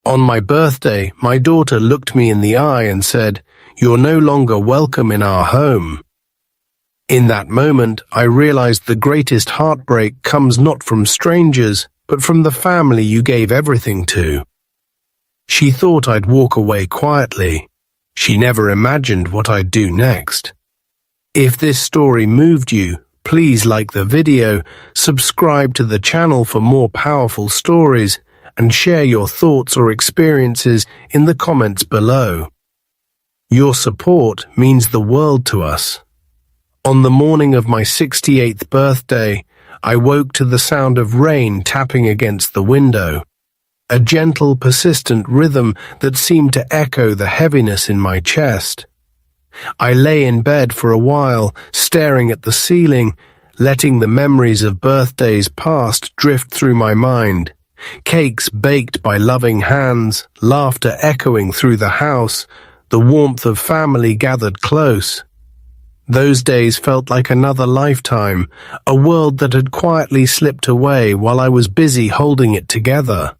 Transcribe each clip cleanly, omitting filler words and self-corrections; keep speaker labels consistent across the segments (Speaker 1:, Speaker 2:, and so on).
Speaker 1: On my birthday, my daughter looked me in the eye and said, "You're no longer welcome in our home." In that moment, I realized the greatest heartbreak comes not from strangers, but from the family you gave everything to. She thought I'd walk away quietly. She never imagined what I'd do next. If this story moved you, please like the video, subscribe to the channel for more powerful stories, and share your thoughts or experiences in the comments below. Your support means the world to us. On the morning of my 68th birthday, I woke to the sound of rain tapping against the window, a gentle, persistent rhythm that seemed to echo the heaviness in my chest. I lay in bed for a while, staring at the ceiling, letting the memories of birthdays past drift through my mind. Cakes baked by loving hands, laughter echoing through the house, the warmth of family gathered close. Those days felt like another lifetime, a world that had quietly slipped away while I was busy holding it together.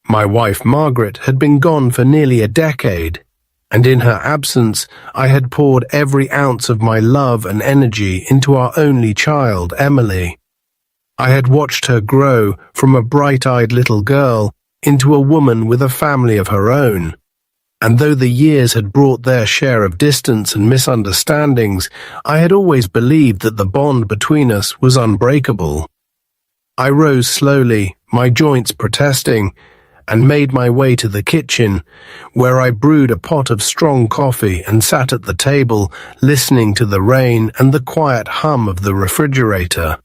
Speaker 1: My wife Margaret had been gone for nearly a decade, and in her absence I had poured every ounce of my love and energy into our only child, Emily. I had watched her grow from a bright-eyed little girl into a woman with a family of her own. And though the years had brought their share of distance and misunderstandings, I had always believed that the bond between us was unbreakable. I rose slowly, my joints protesting, and made my way to the kitchen, where I brewed a pot of strong coffee and sat at the table, listening to the rain and the quiet hum of the refrigerator.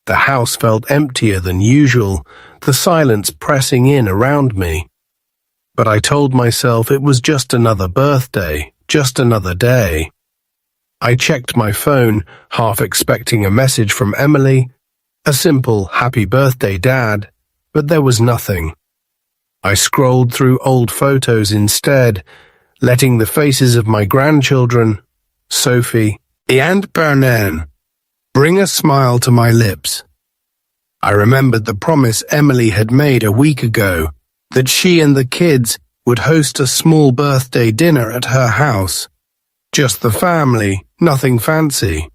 Speaker 1: The house felt emptier than usual, the silence pressing in around me. But I told myself it was just another birthday, just another day. I checked my phone, half expecting a message from Emily, a simple "Happy birthday, Dad," but there was nothing. I scrolled through old photos instead, letting the faces of my grandchildren, Sophie and Bernan, bring a smile to my lips. I remembered the promise Emily had made a week ago, that she and the kids would host a small birthday dinner at her house. Just the family, nothing fancy.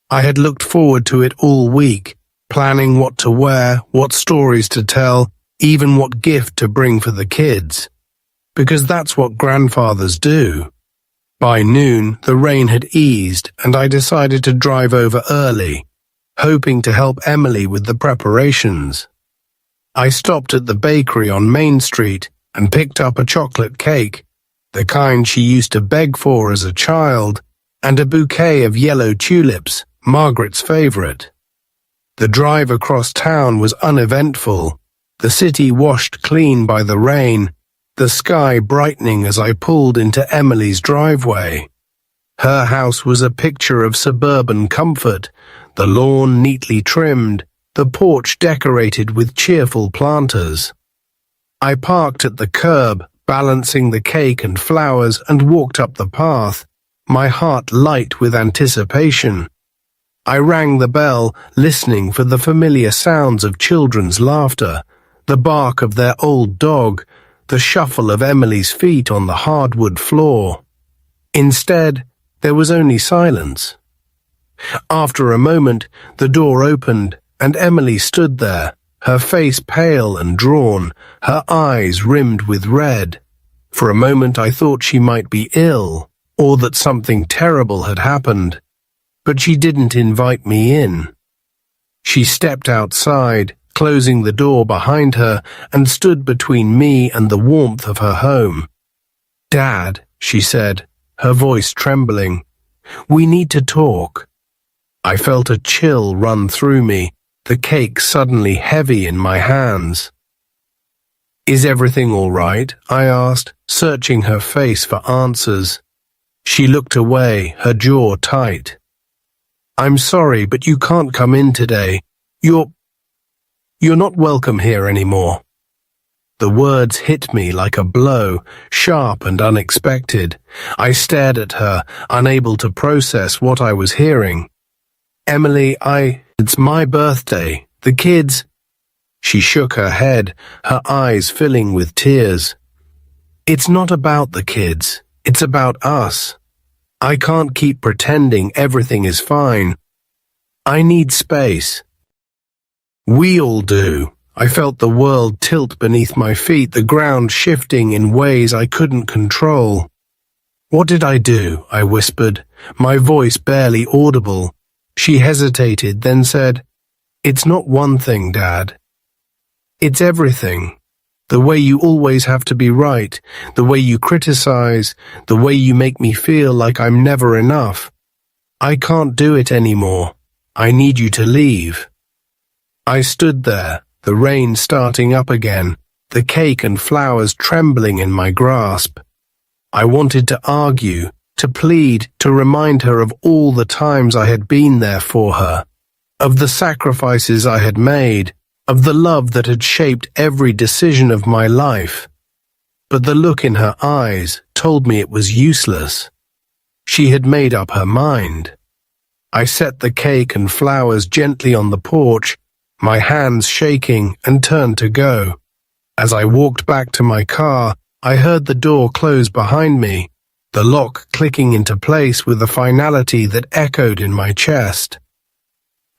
Speaker 1: I had looked forward to it all week, planning what to wear, what stories to tell, even what gift to bring for the kids. Because that's what grandfathers do. By noon, the rain had eased, and I decided to drive over early, hoping to help Emily with the preparations. I stopped at the bakery on Main Street and picked up a chocolate cake, the kind she used to beg for as a child, and a bouquet of yellow tulips, Margaret's favorite. The drive across town was uneventful, the city washed clean by the rain, the sky brightening as I pulled into Emily's driveway. Her house was a picture of suburban comfort, the lawn neatly trimmed, the porch decorated with cheerful planters. I parked at the curb, balancing the cake and flowers, and walked up the path, my heart light with anticipation. I rang the bell, listening for the familiar sounds of children's laughter, the bark of their old dog, the shuffle of Emily's feet on the hardwood floor. Instead, there was only silence. After a moment, the door opened, and Emily stood there, her face pale and drawn, her eyes rimmed with red. For a moment I thought she might be ill, or that something terrible had happened, but she didn't invite me in. She stepped outside, closing the door behind her, and stood between me and the warmth of her home. "Dad," she said, her voice trembling, "we need to talk." I felt a chill run through me, the cake suddenly heavy in my hands. "Is everything all right?" I asked, searching her face for answers. She looked away, her jaw tight. "I'm sorry, but you can't come in today. You're not welcome here anymore." The words hit me like a blow, sharp and unexpected. I stared at her, unable to process what I was hearing. "Emily, it's my birthday. The kids..." She shook her head, her eyes filling with tears. It's not about the kids. It's about us. I can't keep pretending everything is fine. I need space. We all do. I felt the world tilt beneath my feet, the ground shifting in ways I couldn't control. What did I do? I whispered, my voice barely audible. She hesitated, then said, It's not one thing, Dad. It's everything. The way you always have to be right, the way you criticize, the way you make me feel like I'm never enough. I can't do it anymore. I need you to leave. I stood there, the rain starting up again, the cake and flowers trembling in my grasp. I wanted to argue, to plead, to remind her of all the times I had been there for her, of the sacrifices I had made, of the love that had shaped every decision of my life. But the look in her eyes told me it was useless. She had made up her mind. I set the cake and flowers gently on the porch, my hands shaking, and turned to go. As I walked back to my car, I heard the door close behind me, the lock clicking into place with a finality that echoed in my chest.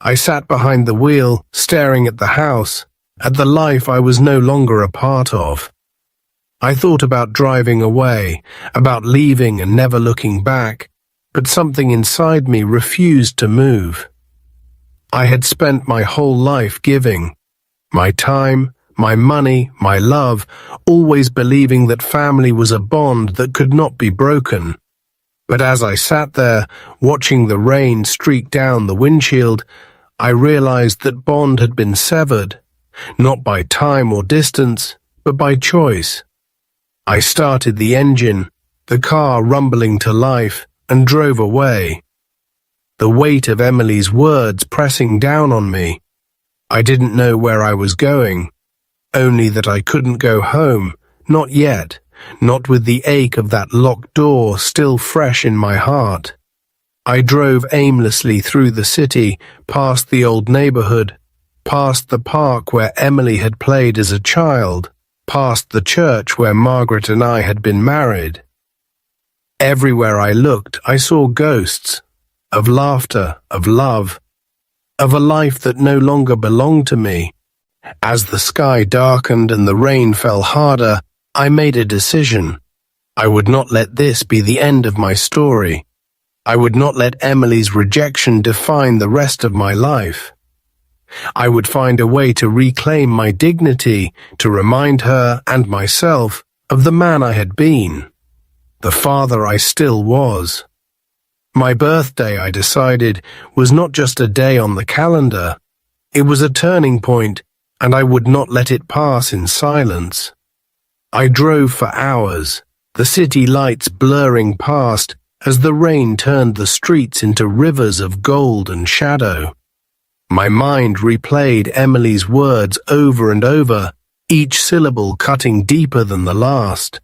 Speaker 1: I sat behind the wheel, staring at the house, at the life I was no longer a part of. I thought about driving away, about leaving and never looking back, but something inside me refused to move. I had spent my whole life giving, my time, my money, my love, always believing that family was a bond that could not be broken. But as I sat there, watching the rain streak down the windshield, I realized that bond had been severed, not by time or distance, but by choice. I started the engine, the car rumbling to life, and drove away. The weight of Emily's words pressing down on me. I didn't know where I was going, only that I couldn't go home, not yet, not with the ache of that locked door still fresh in my heart. I drove aimlessly through the city, past the old neighborhood, past the park where Emily had played as a child, past the church where Margaret and I had been married. Everywhere I looked, I saw ghosts, of laughter, of love, of a life that no longer belonged to me. As the sky darkened and the rain fell harder, I made a decision. I would not let this be the end of my story. I would not let Emily's rejection define the rest of my life. I would find a way to reclaim my dignity, to remind her and myself of the man I had been, the father I still was. My birthday, I decided, was not just a day on the calendar. It was a turning point, and I would not let it pass in silence. I drove for hours, the city lights blurring past as the rain turned the streets into rivers of gold and shadow. My mind replayed Emily's words over and over, each syllable cutting deeper than the last.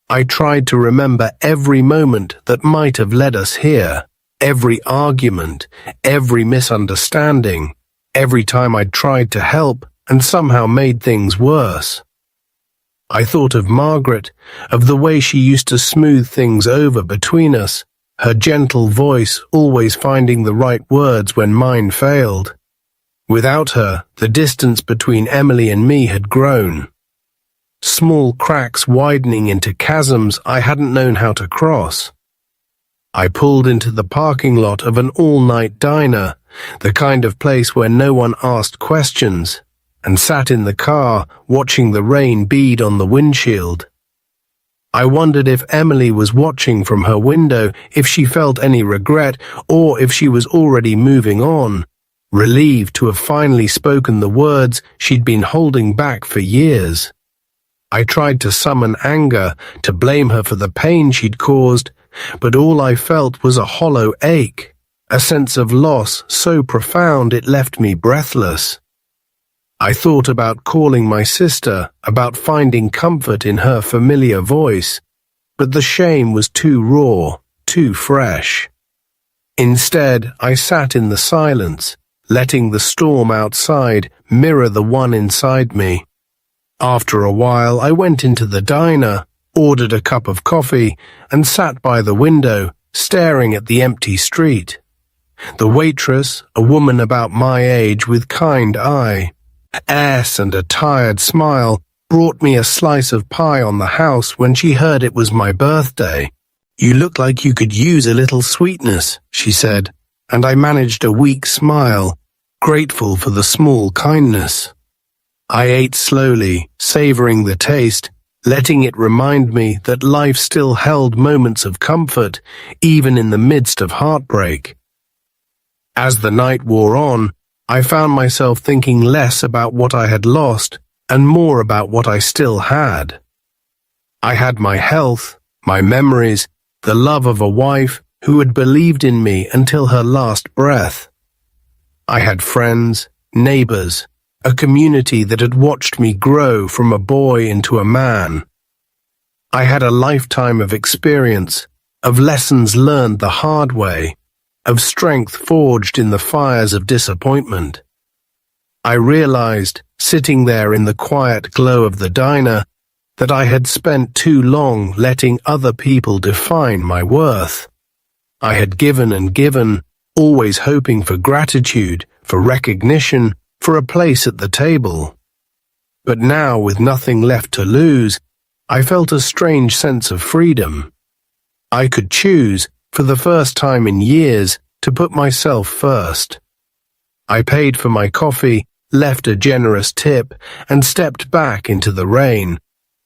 Speaker 1: I tried to remember every moment that might have led us here, every argument, every misunderstanding, every time I'd tried to help and somehow made things worse. I thought of Margaret, of the way she used to smooth things over between us, her gentle voice always finding the right words when mine failed. Without her, the distance between Emily and me had grown. Small cracks widening into chasms I hadn't known how to cross. I pulled into the parking lot of an all-night diner, the kind of place where no one asked questions, and sat in the car, watching the rain bead on the windshield. I wondered if Emily was watching from her window, if she felt any regret, or if she was already moving on, relieved to have finally spoken the words she'd been holding back for years. I tried to summon anger, to blame her for the pain she'd caused, but all I felt was a hollow ache, a sense of loss so profound it left me breathless. I thought about calling my sister, about finding comfort in her familiar voice, but the shame was too raw, too fresh. Instead, I sat in the silence, letting the storm outside mirror the one inside me. After a while, I went into the diner, ordered a cup of coffee, and sat by the window, staring at the empty street. The waitress, a woman about my age with kind eye, ass and a tired smile, brought me a slice of pie on the house when she heard it was my birthday. "You look like you could use a little sweetness," she said, and I managed a weak smile, grateful for the small kindness. I ate slowly, savoring the taste, letting it remind me that life still held moments of comfort, even in the midst of heartbreak. As the night wore on, I found myself thinking less about what I had lost and more about what I still had. I had my health, my memories, the love of a wife who had believed in me until her last breath. I had friends, neighbors, a community that had watched me grow from a boy into a man. I had a lifetime of experience, of lessons learned the hard way, of strength forged in the fires of disappointment. I realized, sitting there in the quiet glow of the diner, that I had spent too long letting other people define my worth. I had given and given, always hoping for gratitude, for recognition, for a place at the table. But now, with nothing left to lose, I felt a strange sense of freedom. I could choose, for the first time in years, to put myself first. I paid for my coffee, left a generous tip, and stepped back into the rain,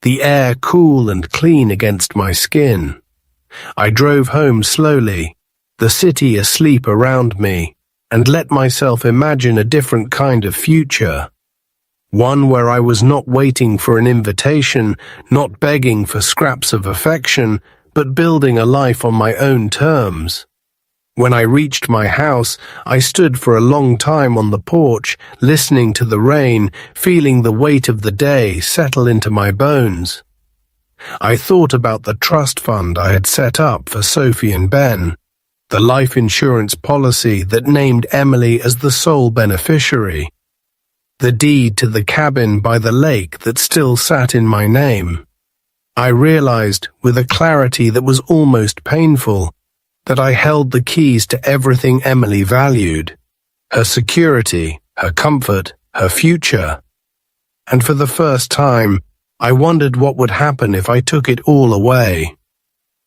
Speaker 1: the air cool and clean against my skin. I drove home slowly, the city asleep around me, and let myself imagine a different kind of future. One where I was not waiting for an invitation, not begging for scraps of affection, but building a life on my own terms. When I reached my house, I stood for a long time on the porch, listening to the rain, feeling the weight of the day settle into my bones. I thought about the trust fund I had set up for Sophie and Ben, the life insurance policy that named Emily as the sole beneficiary, the deed to the cabin by the lake that still sat in my name. I realized, with a clarity that was almost painful, that I held the keys to everything Emily valued, her security, her comfort, her future. And for the first time, I wondered what would happen if I took it all away.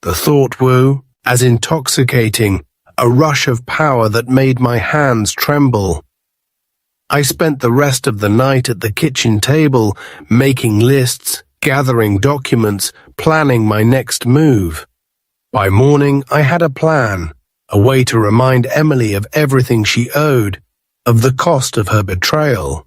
Speaker 1: The thought grew, as intoxicating, a rush of power that made my hands tremble. I spent the rest of the night at the kitchen table, making lists, gathering documents, planning my next move. By morning, I had a plan, a way to remind Emily of everything she owed, of the cost of her betrayal.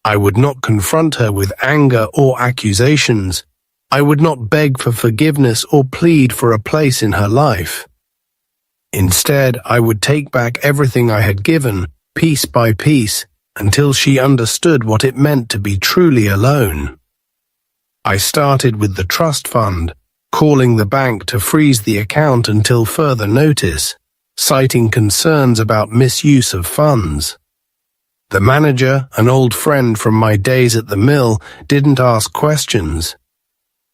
Speaker 1: I would not confront her with anger or accusations. I would not beg for forgiveness or plead for a place in her life. Instead, I would take back everything I had given, piece by piece, until she understood what it meant to be truly alone. I started with the trust fund, calling the bank to freeze the account until further notice, citing concerns about misuse of funds. The manager, an old friend from my days at the mill, didn't ask questions.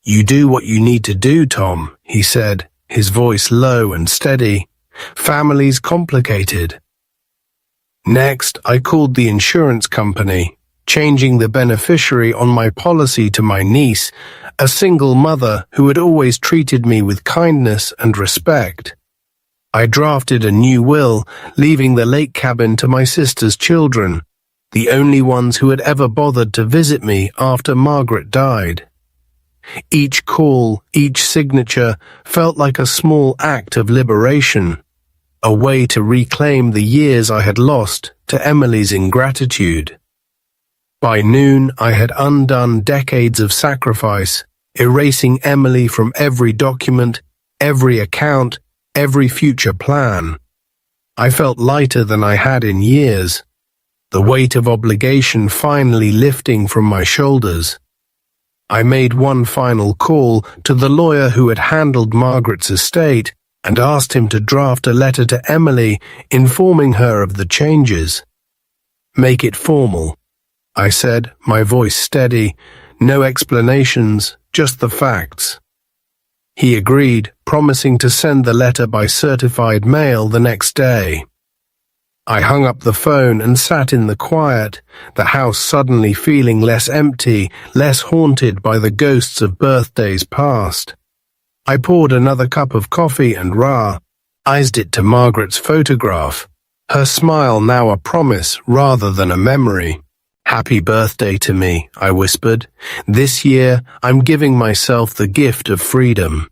Speaker 1: "You do what you need to do, Tom," he said, his voice low and steady. "Family's complicated." Next, I called the insurance company, changing the beneficiary on my policy to my niece, a single mother who had always treated me with kindness and respect. I drafted a new will, leaving the lake cabin to my sister's children, the only ones who had ever bothered to visit me after Margaret died. Each call, each signature felt like a small act of liberation, a way to reclaim the years I had lost to Emily's ingratitude. By noon, I had undone decades of sacrifice, erasing Emily from every document, every account, every future plan. I felt lighter than I had in years, the weight of obligation finally lifting from my shoulders. I made one final call to the lawyer who had handled Margaret's estate and asked him to draft a letter to Emily informing her of the changes. Make it formal, I said, my voice steady. No explanations, just the facts. He agreed, promising to send the letter by certified mail the next day. I hung up the phone and sat in the quiet, the house suddenly feeling less empty, less haunted by the ghosts of birthdays past. I poured another cup of coffee and eyed it to Margaret's photograph, her smile now a promise rather than a memory. Happy birthday to me, I whispered. This year I'm giving myself the gift of freedom.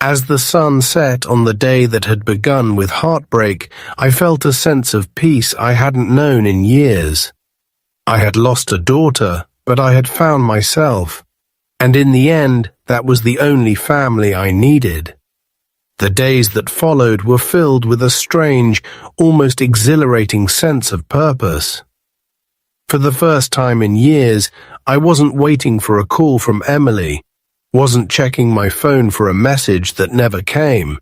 Speaker 1: As the sun set on the day that had begun with heartbreak, I felt a sense of peace I hadn't known in years. I had lost a daughter, but I had found myself. And in the end, that was the only family I needed. The days that followed were filled with a strange, almost exhilarating sense of purpose. For the first time in years, I wasn't waiting for a call from Emily, wasn't checking my phone for a message that never came.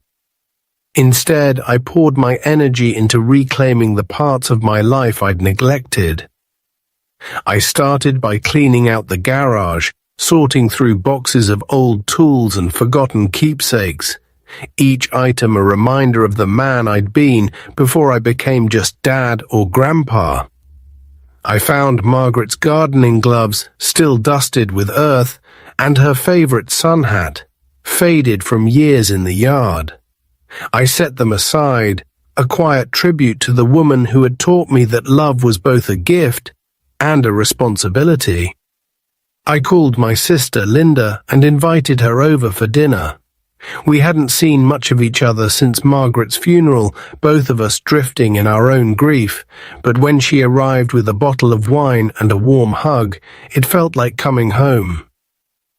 Speaker 1: Instead, I poured my energy into reclaiming the parts of my life I'd neglected. I started by cleaning out the garage, sorting through boxes of old tools and forgotten keepsakes, each item a reminder of the man I'd been before I became just dad or grandpa. I found Margaret's gardening gloves, still dusted with earth, and her favorite sun hat, faded from years in the yard. I set them aside, a quiet tribute to the woman who had taught me that love was both a gift and a responsibility. I called my sister Linda and invited her over for dinner. We hadn't seen much of each other since Margaret's funeral, both of us drifting in our own grief, but when she arrived with a bottle of wine and a warm hug, it felt like coming home.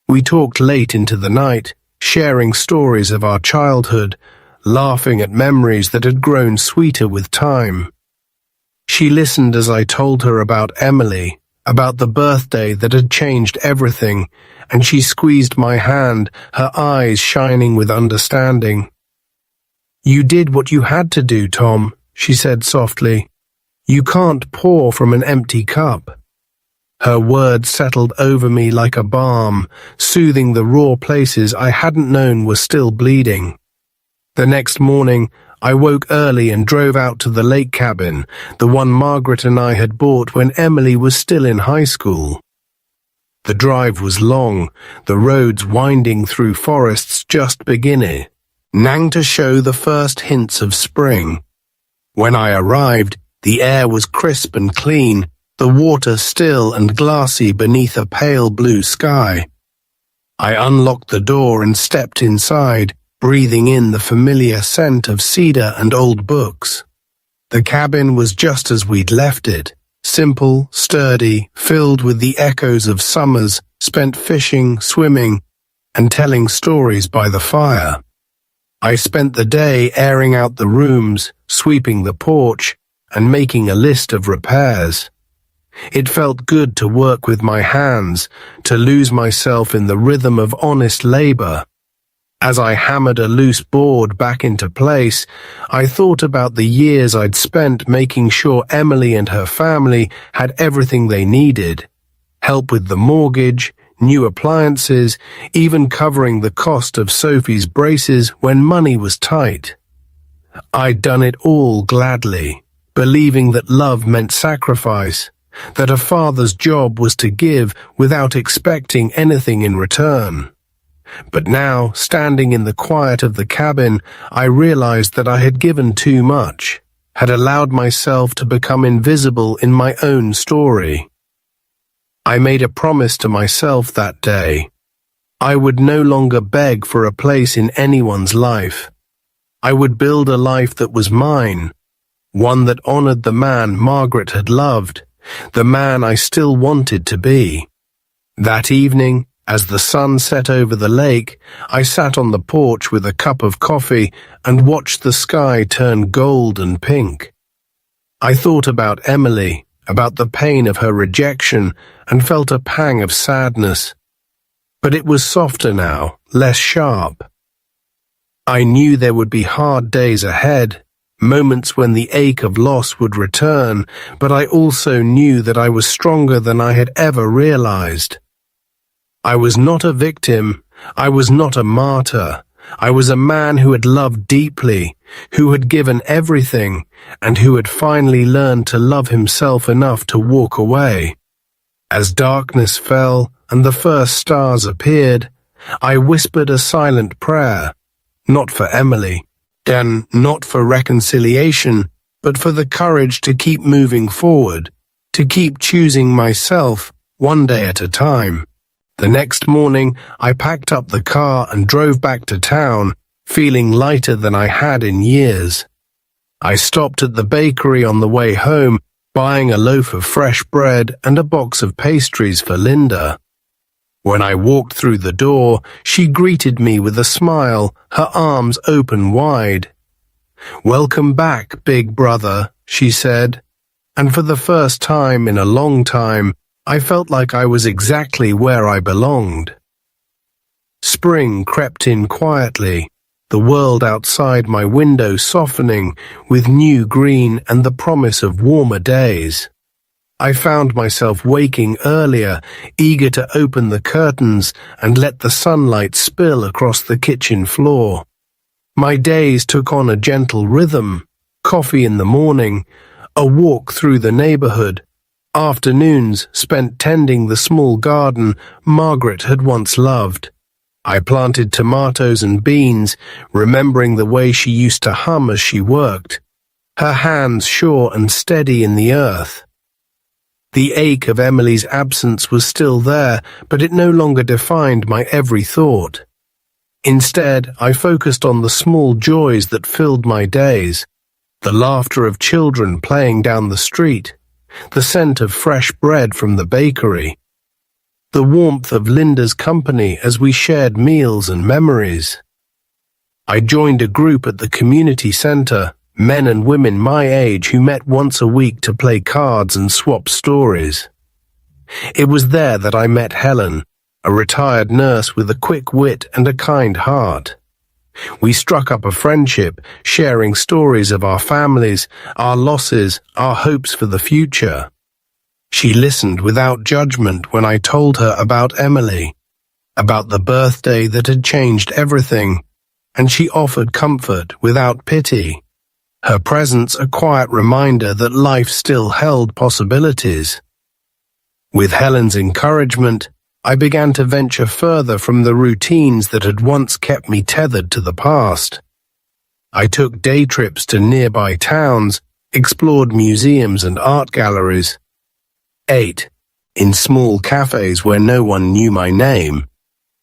Speaker 1: We talked late into the night, sharing stories of our childhood, laughing at memories that had grown sweeter with time. She listened as I told her about Emily, about the birthday that had changed everything, and she squeezed my hand, her eyes shining with understanding. "You did what you had to do, Tom," she said softly. "You can't pour from an empty cup." Her words settled over me like a balm, soothing the raw places I hadn't known were still bleeding. The next morning, I woke early and drove out to the lake cabin, the one Margaret and I had bought when Emily was still in high school. The drive was long, the roads winding through forests just beginning to show the first hints of spring. When I arrived, the air was crisp and clean, the water still and glassy beneath a pale blue sky. I unlocked the door and stepped inside, breathing in the familiar scent of cedar and old books. The cabin was just as we'd left it, simple, sturdy, filled with the echoes of summers spent fishing, swimming, and telling stories by the fire. I spent the day airing out the rooms, sweeping the porch, and making a list of repairs. It felt good to work with my hands, to lose myself in the rhythm of honest labor. As I hammered a loose board back into place, I thought about the years I'd spent making sure Emily and her family had everything they needed. Help with the mortgage, new appliances, even covering the cost of Sophie's braces when money was tight. I'd done it all gladly, believing that love meant sacrifice, that a father's job was to give without expecting anything in return. But now, standing in the quiet of the cabin, I realized that I had given too much, had allowed myself to become invisible in my own story. I made a promise to myself that day. I would no longer beg for a place in anyone's life. I would build a life that was mine, one that honored the man Margaret had loved, the man I still wanted to be. That evening, as the sun set over the lake, I sat on the porch with a cup of coffee and watched the sky turn gold and pink. I thought about Emily, about the pain of her rejection, and felt a pang of sadness. But it was softer now, less sharp. I knew there would be hard days ahead, moments when the ache of loss would return, but I also knew that I was stronger than I had ever realized. I was not a victim. I was not a martyr. I was a man who had loved deeply, who had given everything, and who had finally learned to love himself enough to walk away. As darkness fell and the first stars appeared, I whispered a silent prayer, not for Emily, and not for reconciliation, but for the courage to keep moving forward, to keep choosing myself one day at a time. The next morning, I packed up the car and drove back to town, feeling lighter than I had in years. I stopped at the bakery on the way home, buying a loaf of fresh bread and a box of pastries for Linda. When I walked through the door, she greeted me with a smile, her arms open wide. "Welcome back, big brother," she said, and for the first time in a long time, I felt like I was exactly where I belonged. Spring crept in quietly, the world outside my window softening with new green and the promise of warmer days. I found myself waking earlier, eager to open the curtains and let the sunlight spill across the kitchen floor. My days took on a gentle rhythm, coffee in the morning, a walk through the neighborhood, afternoons spent tending the small garden Margaret had once loved. I planted tomatoes and beans, remembering the way she used to hum as she worked, her hands sure and steady in the earth. The ache of Emily's absence was still there, but it no longer defined my every thought. Instead, I focused on the small joys that filled my days, the laughter of children playing down the street, the scent of fresh bread from the bakery, the warmth of Linda's company as we shared meals and memories. I joined a group at the community center, men and women my age who met once a week to play cards and swap stories. It was there that I met Helen, a retired nurse with a quick wit and a kind heart. We struck up a friendship, sharing stories of our families, our losses, our hopes for the future. She listened without judgment when I told her about Emily, about the birthday that had changed everything, and she offered comfort without pity, her presence a quiet reminder that life still held possibilities. With Helen's encouragement, I began to venture further from the routines that had once kept me tethered to the past. I took day trips to nearby towns, explored museums and art galleries, ate in small cafes where no one knew my name.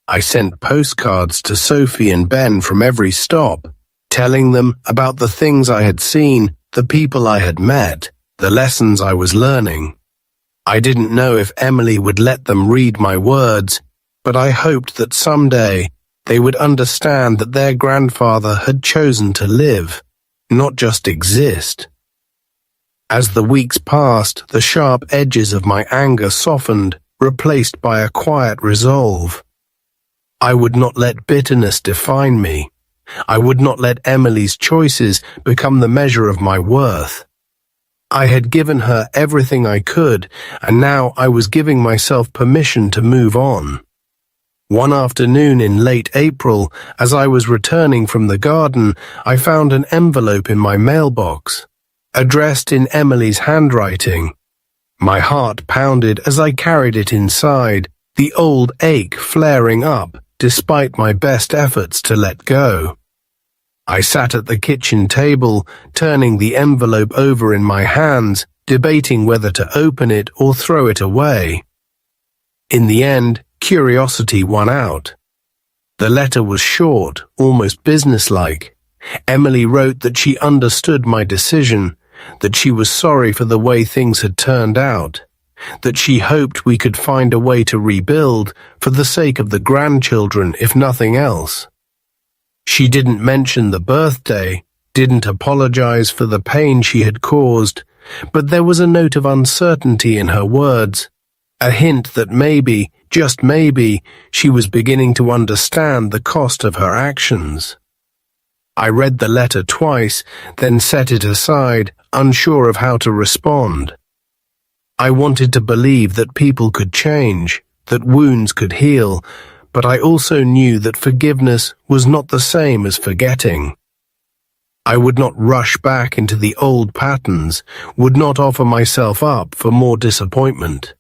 Speaker 1: I sent postcards to Sophie and Ben from every stop, telling them about the things I had seen, the people I had met, the lessons I was learning. I didn't know if Emily would let them read my words, but I hoped that someday they would understand that their grandfather had chosen to live, not just exist. As the weeks passed, the sharp edges of my anger softened, replaced by a quiet resolve. I would not let bitterness define me. I would not let Emily's choices become the measure of my worth. I had given her everything I could, and now I was giving myself permission to move on. One afternoon in late April, as I was returning from the garden, I found an envelope in my mailbox, addressed in Emily's handwriting. My heart pounded as I carried it inside, the old ache flaring up despite my best efforts to let go. I sat at the kitchen table, turning the envelope over in my hands, debating whether to open it or throw it away. In the end, curiosity won out. The letter was short, almost businesslike. Emily wrote that she understood my decision, that she was sorry for the way things had turned out, that she hoped we could find a way to rebuild for the sake of the grandchildren, if nothing else. She didn't mention the birthday, didn't apologize for the pain she had caused, but there was a note of uncertainty in her words, a hint that maybe, just maybe, she was beginning to understand the cost of her actions. I read the letter twice, then set it aside, unsure of how to respond. I wanted to believe that people could change, that wounds could heal, but I also knew that forgiveness was not the same as forgetting. I would not rush back into the old patterns, would not offer myself up for more disappointment.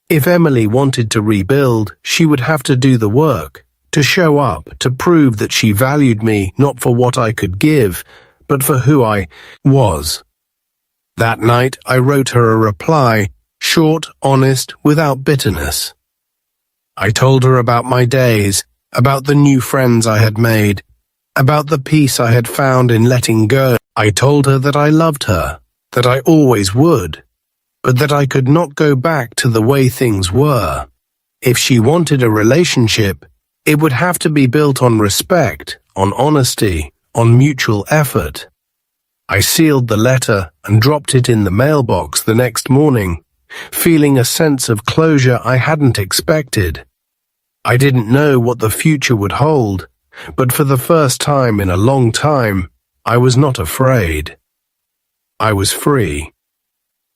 Speaker 1: If Emily wanted to rebuild, she would have to do the work, to show up, to prove that she valued me not for what I could give, but for who I was. That night I wrote her a reply, short, honest, without bitterness. I told her about my days, about the new friends I had made, about the peace I had found in letting go. I told her that I loved her, that I always would, but that I could not go back to the way things were. If she wanted a relationship, it would have to be built on respect, on honesty, on mutual effort. I sealed the letter and dropped it in the mailbox the next morning, feeling a sense of closure I hadn't expected. I didn't know what the future would hold, but for the first time in a long time, I was not afraid. I was free.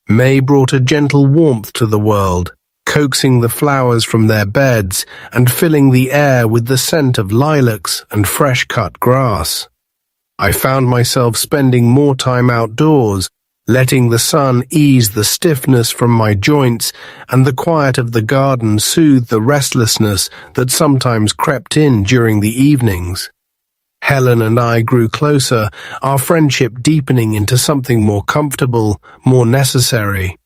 Speaker 1: May brought a gentle warmth to the world, coaxing the flowers from their beds and filling the air with the scent of lilacs and fresh-cut grass. I found myself spending more time outdoors, letting the sun ease the stiffness from my joints and the quiet of the garden soothe the restlessness that sometimes crept in during the evenings. Helen and I grew closer, our friendship deepening into something more comfortable, more necessary.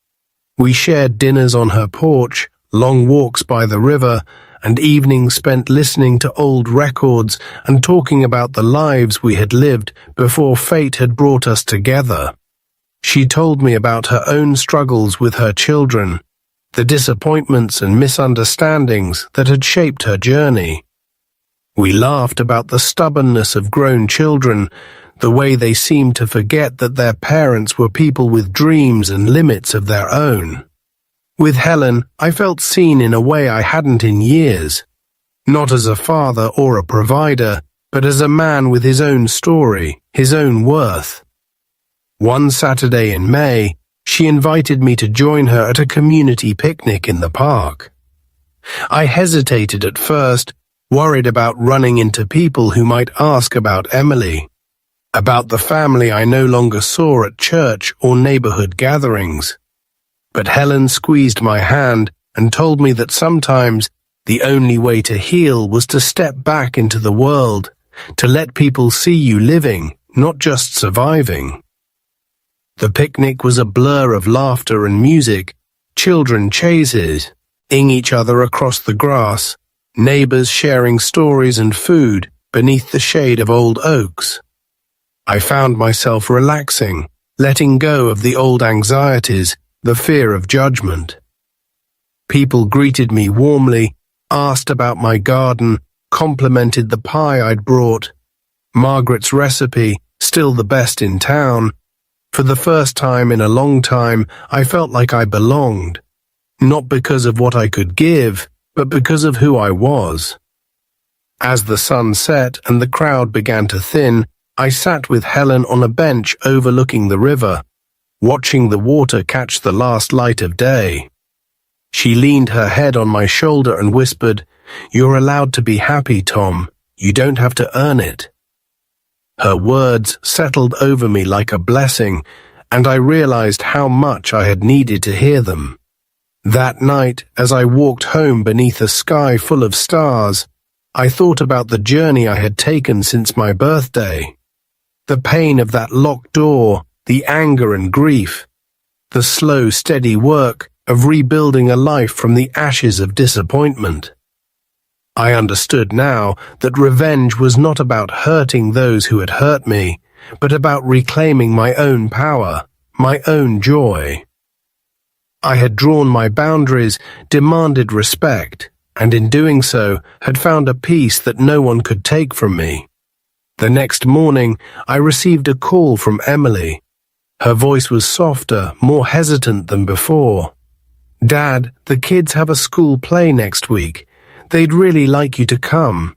Speaker 1: We shared dinners on her porch, long walks by the river, and evenings spent listening to old records and talking about the lives we had lived before fate had brought us together. She told me about her own struggles with her children, the disappointments and misunderstandings that had shaped her journey. We laughed about the stubbornness of grown children, the way they seemed to forget that their parents were people with dreams and limits of their own. With Helen, I felt seen in a way I hadn't in years, not as a father or a provider, but as a man with his own story, his own worth. One Saturday in May, she invited me to join her at a community picnic in the park. I hesitated at first, worried about running into people who might ask about Emily, about the family I no longer saw at church or neighborhood gatherings. But Helen squeezed my hand and told me that sometimes the only way to heal was to step back into the world, to let people see you living, not just surviving. The picnic was a blur of laughter and music, children chases, ing each other across the grass, neighbors sharing stories and food beneath the shade of old oaks. I found myself relaxing, letting go of the old anxieties, the fear of judgment. People greeted me warmly, asked about my garden, complimented the pie I'd brought. Margaret's recipe, still the best in town. For the first time in a long time, I felt like I belonged, not because of what I could give, but because of who I was. As the sun set and the crowd began to thin, I sat with Helen on a bench overlooking the river, watching the water catch the last light of day. She leaned her head on my shoulder and whispered, "You're allowed to be happy, Tom. You don't have to earn it." Her words settled over me like a blessing, and I realized how much I had needed to hear them. That night, as I walked home beneath a sky full of stars, I thought about the journey I had taken since my birthday. The pain of that locked door, the anger and grief, the slow, steady work of rebuilding a life from the ashes of disappointment. I understood now that revenge was not about hurting those who had hurt me, but about reclaiming my own power, my own joy. I had drawn my boundaries, demanded respect, and in doing so had found a peace that no one could take from me. The next morning, I received a call from Emily. Her voice was softer, more hesitant than before. "Dad, the kids have a school play next week. They'd really like you to come."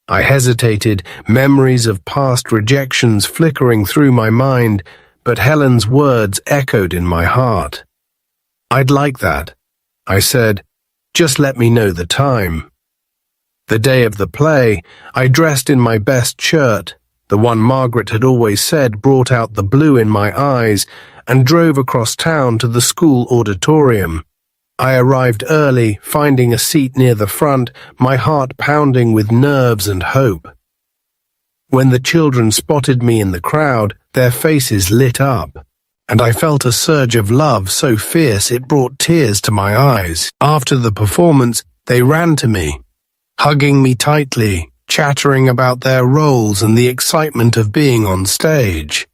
Speaker 1: I hesitated, memories of past rejections flickering through my mind, but Helen's words echoed in my heart. "I'd like that," I said. "Just let me know the time." The day of the play, I dressed in my best shirt, the one Margaret had always said brought out the blue in my eyes, and drove across town to the school auditorium. I arrived early, finding a seat near the front, my heart pounding with nerves and hope. When the children spotted me in the crowd, their faces lit up, and I felt a surge of love so fierce it brought tears to my eyes. After the performance, they ran to me, hugging me tightly, chattering about their roles and the excitement of being on stage.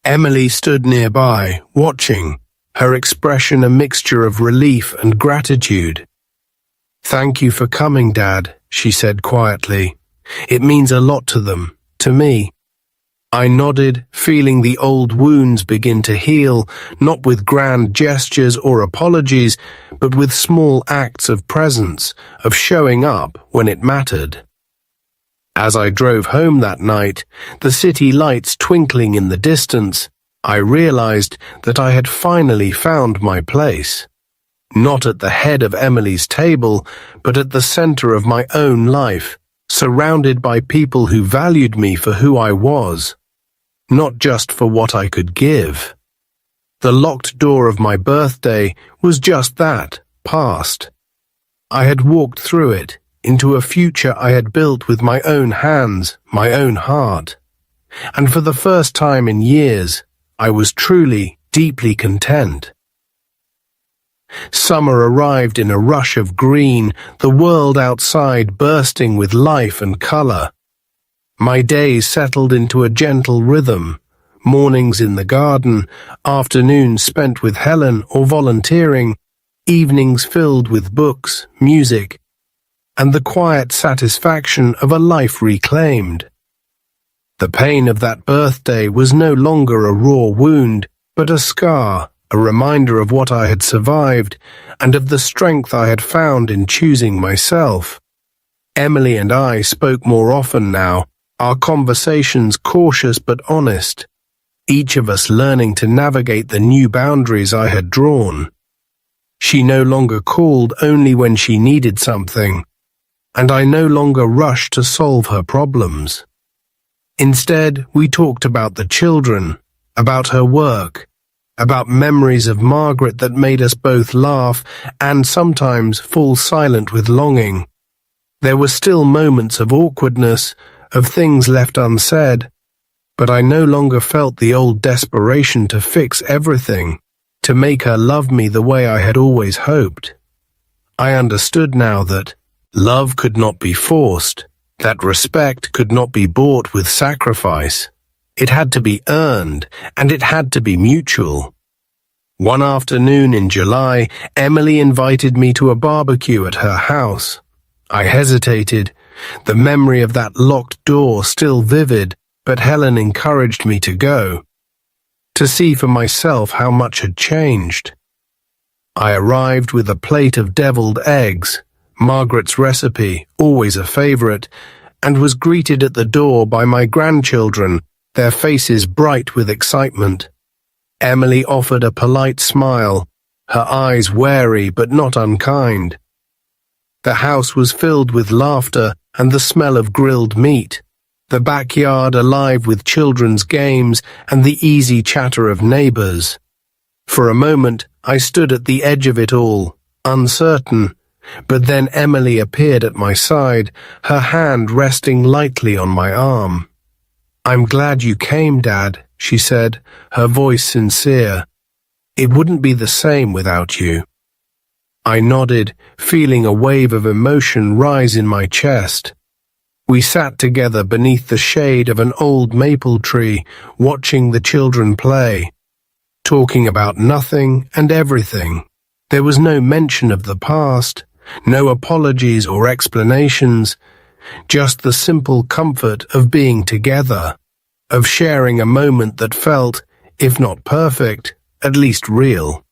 Speaker 1: Emily stood nearby, watching, her expression a mixture of relief and gratitude. "Thank you for coming, Dad," she said quietly. "It means a lot to them, to me." I nodded, feeling the old wounds begin to heal, not with grand gestures or apologies, but with small acts of presence, of showing up when it mattered. As I drove home that night, the city lights twinkling in the distance, I realized that I had finally found my place. Not at the head of Emily's table, but at the center of my own life, surrounded by people who valued me for who I was, not just for what I could give. The locked door of my birthday was just that, past. I had walked through it, into a future I had built with my own hands, my own heart. And for the first time in years, I was truly, deeply content. Summer arrived in a rush of green, the world outside bursting with life and color. My days settled into a gentle rhythm, mornings in the garden, afternoons spent with Helen or volunteering, evenings filled with books, music, and the quiet satisfaction of a life reclaimed. The pain of that birthday was no longer a raw wound, but a scar, a reminder of what I had survived and of the strength I had found in choosing myself. Emily and I spoke more often now, our conversations cautious but honest, each of us learning to navigate the new boundaries I had drawn. She no longer called only when she needed something, and I no longer rushed to solve her problems. Instead, we talked about the children, about her work, about memories of Margaret that made us both laugh and sometimes fall silent with longing. There were still moments of awkwardness, of things left unsaid, but I no longer felt the old desperation to fix everything, to make her love me the way I had always hoped. I understood now that love could not be forced, that respect could not be bought with sacrifice. It had to be earned, and it had to be mutual. One afternoon in July, Emily invited me to a barbecue at her house. I hesitated, the memory of that locked door still vivid, but Helen encouraged me to go, to see for myself how much had changed. I arrived with a plate of deviled eggs, Margaret's recipe, always a favorite, and was greeted at the door by my grandchildren, their faces bright with excitement. Emily offered a polite smile, her eyes wary but not unkind. The house was filled with laughter and the smell of grilled meat, the backyard alive with children's games and the easy chatter of neighbors. For a moment, I stood at the edge of it all, uncertain, but then Emily appeared at my side, her hand resting lightly on my arm. "I'm glad you came, Dad," she said, her voice sincere. "It wouldn't be the same without you." I nodded, feeling a wave of emotion rise in my chest. We sat together beneath the shade of an old maple tree, watching the children play, talking about nothing and everything. There was no mention of the past, no apologies or explanations, just the simple comfort of being together, of sharing a moment that felt, if not perfect, at least real.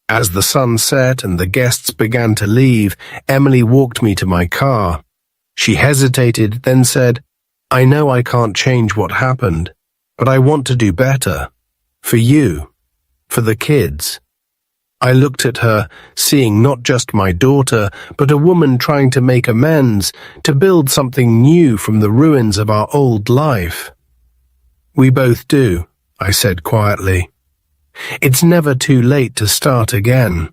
Speaker 1: As the sun set and the guests began to leave, Emily walked me to my car. She hesitated, then said, "I know I can't change what happened, but I want to do better. For you. For the kids." I looked at her, seeing not just my daughter, but a woman trying to make amends, to build something new from the ruins of our old life. "We both do," I said quietly. "It's never too late to start again."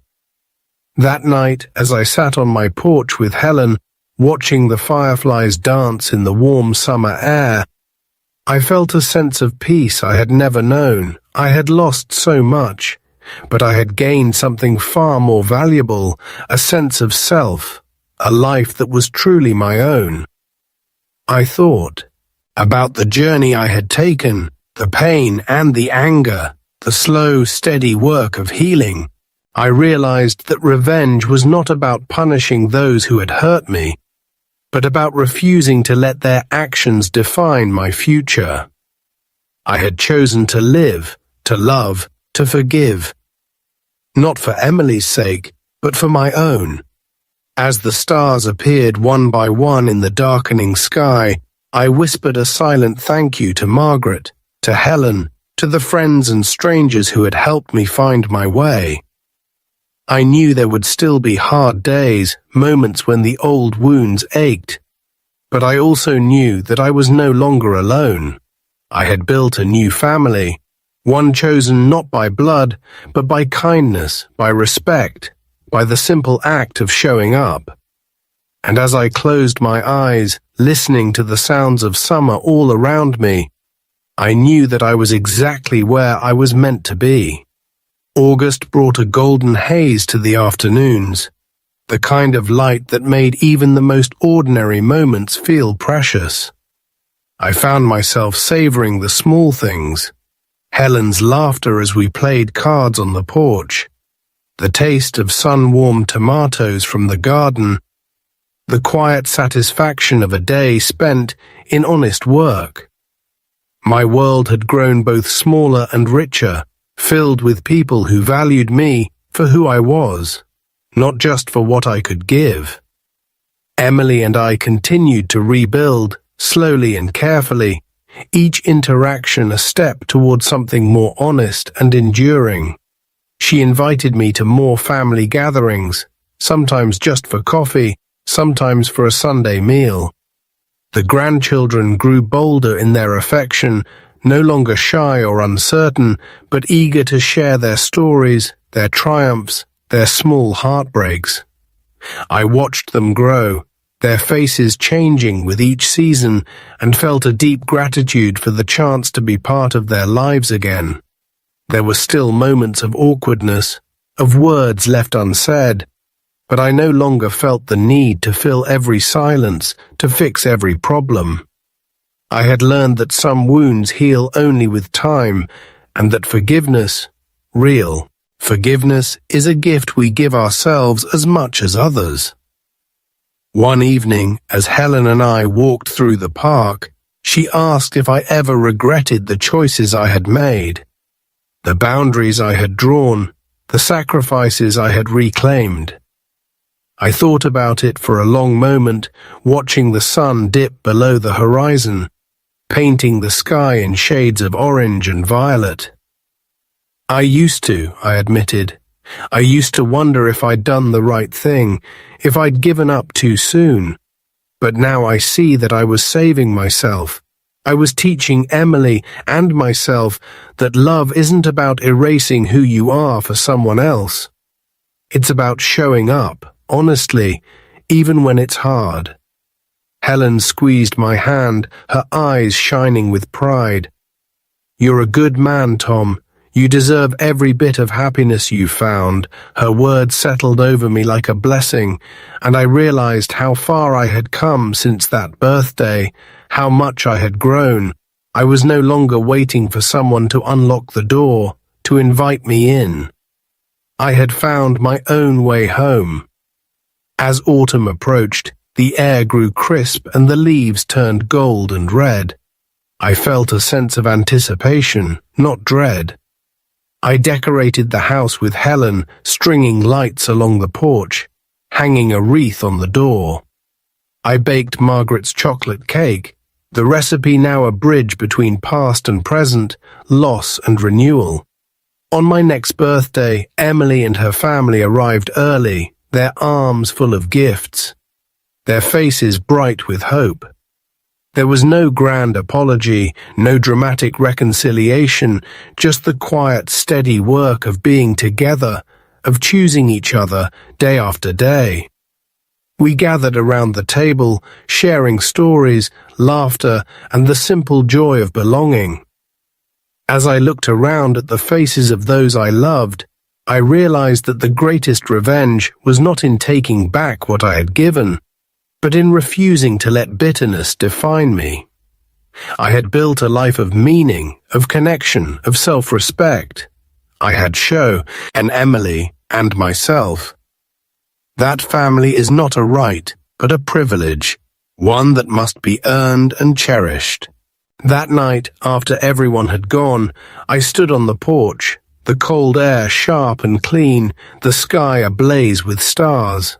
Speaker 1: That night, as I sat on my porch with Helen, watching the fireflies dance in the warm summer air, I felt a sense of peace I had never known. I had lost so much, but I had gained something far more valuable, a sense of self, a life that was truly my own. I thought about the journey I had taken, the pain and the anger, the slow, steady work of healing. I realized that revenge was not about punishing those who had hurt me, but about refusing to let their actions define my future. I had chosen to live, to love, to forgive, not for Emily's sake, but for my own. As the stars appeared one by one in the darkening sky, I whispered a silent thank you to Margaret, to Helen, to the friends and strangers who had helped me find my way. I knew there would still be hard days, moments when the old wounds ached, but I also knew that I was no longer alone. I had built a new family, one chosen not by blood, but by kindness, by respect, by the simple act of showing up. And as I closed my eyes, listening to the sounds of summer all around me, I knew that I was exactly where I was meant to be. August brought a golden haze to the afternoons, the kind of light that made even the most ordinary moments feel precious. I found myself savoring the small things, Helen's laughter as we played cards on the porch, the taste of sun-warmed tomatoes from the garden, the quiet satisfaction of a day spent in honest work. My world had grown both smaller and richer, filled with people who valued me for who I was, not just for what I could give. Emily and I continued to rebuild, slowly and carefully, each interaction a step toward something more honest and enduring. She invited me to more family gatherings, sometimes just for coffee, sometimes for a Sunday meal. The grandchildren grew bolder in their affection, no longer shy or uncertain, but eager to share their stories, their triumphs, their small heartbreaks. I watched them grow, their faces changing with each season, and felt a deep gratitude for the chance to be part of their lives again. There were still moments of awkwardness, of words left unsaid, but I no longer felt the need to fill every silence, to fix every problem. I had learned that some wounds heal only with time, and that forgiveness, real forgiveness, is a gift we give ourselves as much as others. One evening, as Helen and I walked through the park, she asked if I ever regretted the choices I had made, the boundaries I had drawn, the sacrifices I had reclaimed. I thought about it for a long moment, watching the sun dip below the horizon, painting the sky in shades of orange and violet. I admitted. I used to wonder if I'd done the right thing, if I'd given up too soon. But now I see that I was saving myself. I was teaching Emily and myself that love isn't about erasing who you are for someone else. It's about showing up, honestly, even when it's hard. Helen squeezed my hand, her eyes shining with pride. "You're a good man, Tom. You deserve every bit of happiness you found." Her words settled over me like a blessing, and I realized how far I had come since that birthday, how much I had grown. I was no longer waiting for someone to unlock the door, to invite me in. I had found my own way home. As autumn approached, the air grew crisp and the leaves turned gold and red. I felt a sense of anticipation, not dread. I decorated the house with Helen, stringing lights along the porch, hanging a wreath on the door. I baked Margaret's chocolate cake, the recipe now a bridge between past and present, loss and renewal. On my next birthday, Emily and her family arrived early, their arms full of gifts, their faces bright with hope. There was no grand apology, no dramatic reconciliation, just the quiet, steady work of being together, of choosing each other day after day. We gathered around the table, sharing stories, laughter, and the simple joy of belonging. As I looked around at the faces of those I loved, I realized that the greatest revenge was not in taking back what I had given, but in refusing to let bitterness define me. I had built a life of meaning, of connection, of self-respect. I had Sho and Emily and myself. That family is not a right, but a privilege, one that must be earned and cherished. That night, after everyone had gone, I stood on the porch, the cold air sharp and clean, the sky ablaze with stars.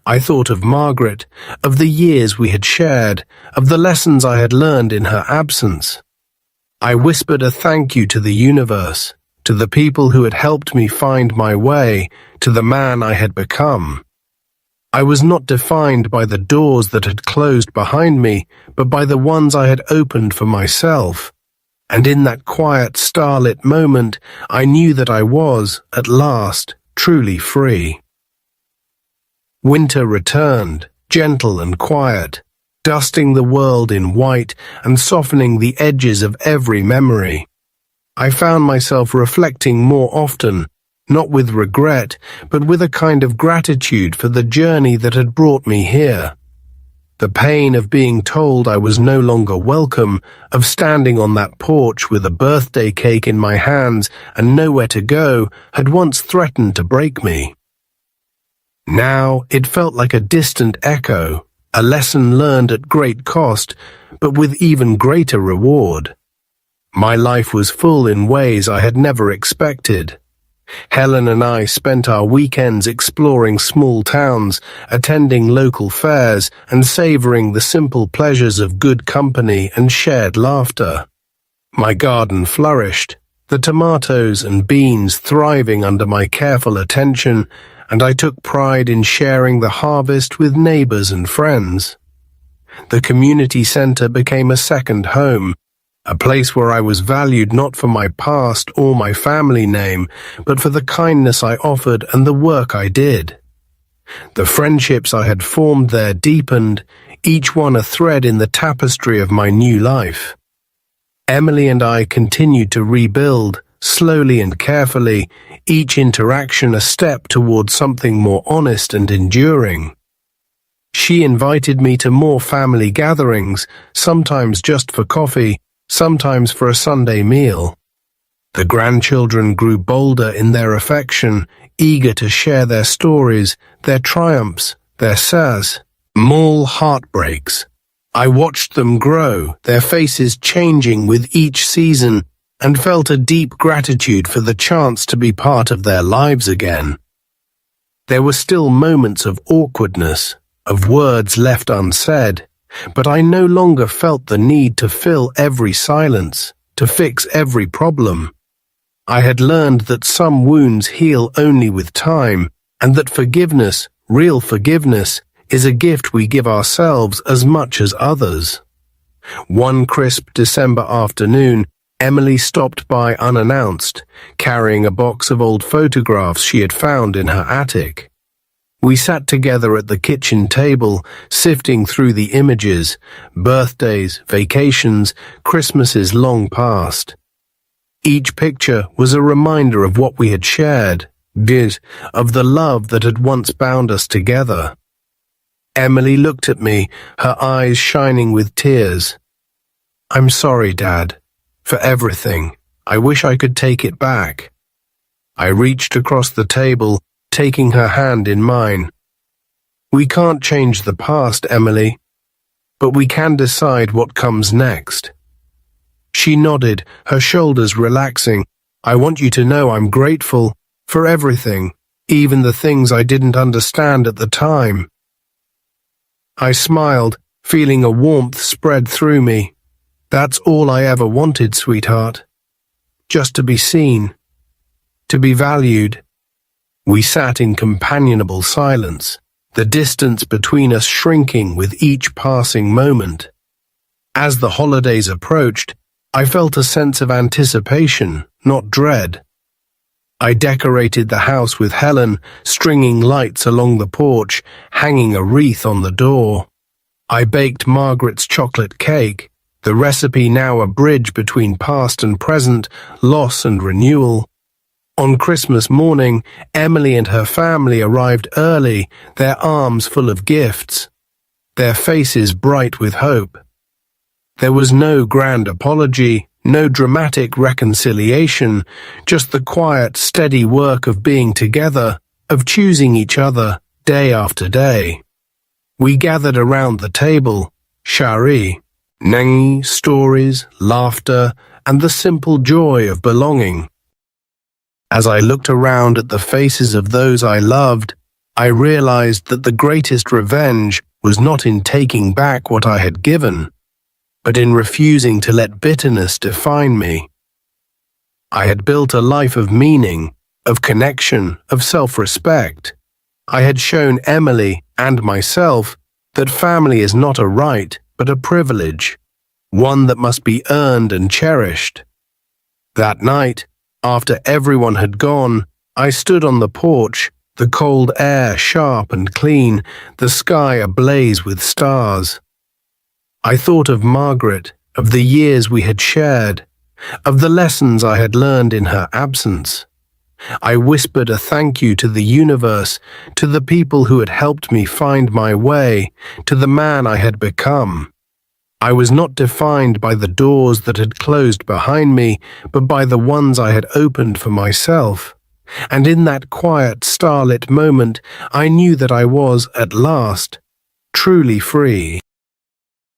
Speaker 1: I thought of Margaret, of the years we had shared, of the lessons I had learned in her absence. I whispered a thank you to the universe, to the people who had helped me find my way, to the man I had become. I was not defined by the doors that had closed behind me, but by the ones I had opened for myself. And in that quiet, starlit moment, I knew that I was, at last, truly free. Winter returned, gentle and quiet, dusting the world in white and softening the edges of every memory. I found myself reflecting more often, not with regret, but with a kind of gratitude for the journey that had brought me here. The pain of being told I was no longer welcome, of standing on that porch with a birthday cake in my hands and nowhere to go, had once threatened to break me. Now it felt like a distant echo, a lesson learned at great cost, but with even greater reward. My life was full in ways I had never expected. Helen and I spent our weekends exploring small towns, attending local fairs, and savoring the simple pleasures of good company and shared laughter. My garden flourished, the tomatoes and beans thriving under my careful attention, and I took pride in sharing the harvest with neighbors and friends. The community center became a second home, a place where I was valued not for my past or my family name, but for the kindness I offered and the work I did. The friendships I had formed there deepened, each one a thread in the tapestry of my new life. Emily and I continued to rebuild, slowly and carefully, each interaction a step towards something more honest and enduring. She invited me to more family gatherings, sometimes just for coffee, sometimes for a Sunday meal. The grandchildren grew bolder in their affection, eager to share their stories, their triumphs, their small heartbreaks. I watched them grow, their faces changing with each season, and felt a deep gratitude for the chance to be part of their lives again. There were still moments of awkwardness, of words left unsaid, but I no longer felt the need to fill every silence, to fix every problem. I had learned that some wounds heal only with time, and that forgiveness, real forgiveness, is a gift we give ourselves as much as others. One crisp December afternoon, Emily stopped by unannounced, carrying a box of old photographs she had found in her attic. We sat together at the kitchen table, sifting through the images, birthdays, vacations, Christmases long past. Each picture was a reminder of what we had shared, of the love that had once bound us together. Emily looked at me, her eyes shining with tears. "I'm sorry, Dad, for everything. I wish I could take it back." I reached across the table, taking her hand in mine. "We can't change the past, Emily, but we can decide what comes next." She nodded, her shoulders relaxing. "I want you to know I'm grateful for everything, even the things I didn't understand at the time." I smiled, feeling a warmth spread through me. That's all I ever wanted, sweetheart. Just to be seen, to be valued. We sat in companionable silence, the distance between us shrinking with each passing moment. As the holidays approached, I felt a sense of anticipation, not dread. I decorated the house with Helen, stringing lights along the porch, hanging a wreath on the door. I baked Margaret's chocolate cake, the recipe now a bridge between past and present, loss and renewal. On Christmas morning, Emily and her family arrived early, their arms full of gifts, their faces bright with hope. There was no grand apology, no dramatic reconciliation, just the quiet, steady work of being together, of choosing each other day after day. We gathered around the table, Shari, Nangi, stories, laughter, and the simple joy of belonging. As I looked around at the faces of those I loved, I realized that the greatest revenge was not in taking back what I had given, but in refusing to let bitterness define me. I had built a life of meaning, of connection, of self-respect. I had shown Emily and myself that family is not a right, but a privilege, one that must be earned and cherished. That night, after everyone had gone, I stood on the porch, the cold air sharp and clean, the sky ablaze with stars. I thought of Margaret, of the years we had shared, of the lessons I had learned in her absence. I whispered a thank you to the universe, to the people who had helped me find my way, to the man I had become. I was not defined by the doors that had closed behind me, but by the ones I had opened for myself. And in that quiet, starlit moment, I knew that I was, at last, truly free.